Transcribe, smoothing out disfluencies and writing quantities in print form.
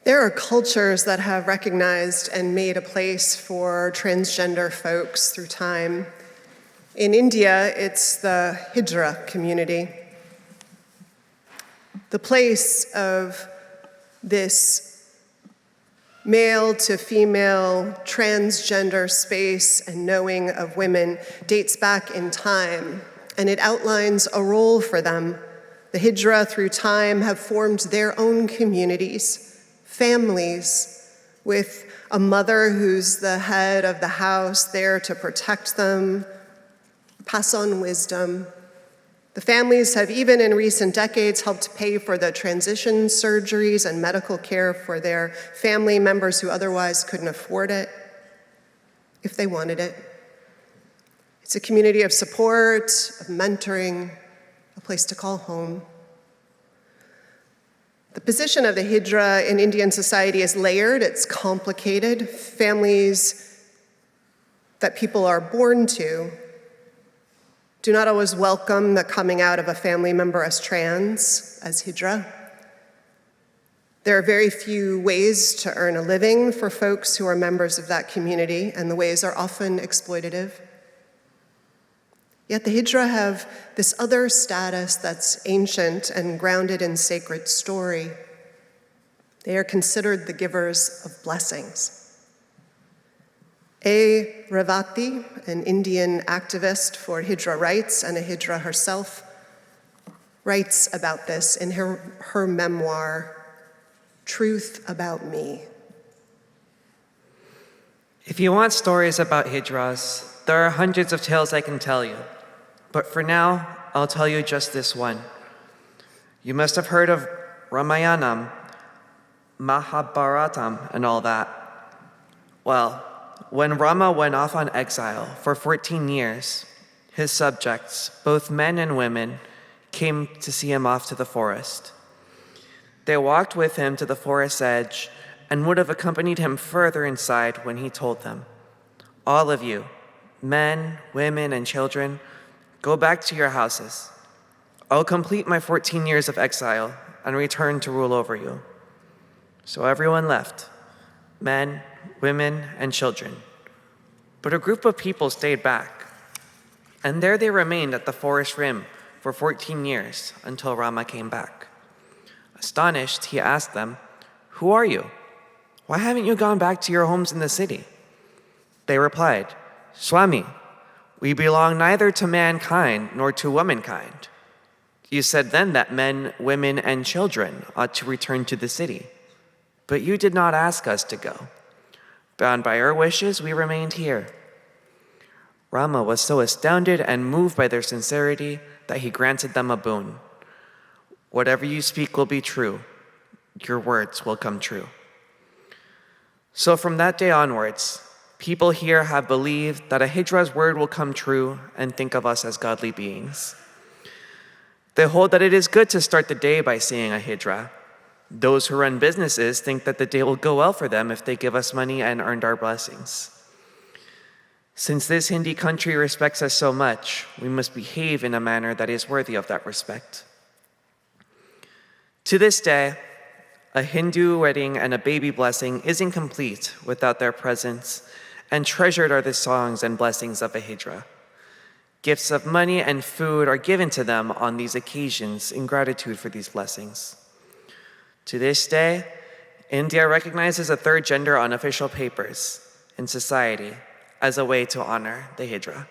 There are cultures that have recognized and made a place for transgender folks through time. In India, it's the Hijra community. The place of this male to female transgender space and knowing of women dates back in time, and it outlines a role for them. The Hijra through time have formed their own communities, families, with a mother who's the head of the house there to protect them, pass on wisdom. The families have, even in recent decades, helped pay for the transition surgeries and medical care for their family members who otherwise couldn't afford it, if they wanted it. It's a community of support, of mentoring, a place to call home. The position of the Hijra in Indian society is layered, it's complicated. Families that people are born to do not always welcome the coming out of a family member as trans, as Hijra. There are very few ways to earn a living for folks who are members of that community, and the ways are often exploitative. Yet the Hijra have this other status that's ancient and grounded in sacred story. They are considered the givers of blessings. A. Revati, an Indian activist for Hijra rights and a Hijra herself, writes about this in her memoir, Truth About Me. If you want stories about Hijras, there are hundreds of tales I can tell you. But for now, I'll tell you just this one. You must have heard of Ramayanam, Mahabharatam, and all that. Well, when Rama went off on exile for 14 years, his subjects, both men and women, came to see him off to the forest. They walked with him to the forest's edge and would have accompanied him further inside when he told them, "All of you, men, women, and children, go back to your houses. I'll complete my 14 years of exile and return to rule over you." So everyone left, men, women, and children. But a group of people stayed back, and there they remained at the forest rim for 14 years until Rama came back. Astonished, he asked them, "Who are you? Why haven't you gone back to your homes in the city?" They replied, "Swami, we belong neither to mankind nor to womankind. You said then that men, women, and children ought to return to the city, but you did not ask us to go. Bound by our wishes, we remained here." Rama was so astounded and moved by their sincerity that he granted them a boon. "Whatever you speak will be true. Your words will come true." So from that day onwards, people here have believed that a Hidra's word will come true and think of us as godly beings. They hold that it is good to start the day by saying a Hijra. Those who run businesses think that the day will go well for them if they give us money and earned our blessings. Since this Hindi country respects us so much, we must behave in a manner that is worthy of that respect. To this day, a Hindu wedding and a baby blessing isn't complete without their presence, and treasured are the songs and blessings of a Hijra. Gifts of money and food are given to them on these occasions in gratitude for these blessings. To this day, India recognizes a third gender on official papers in society as a way to honor the Hijra.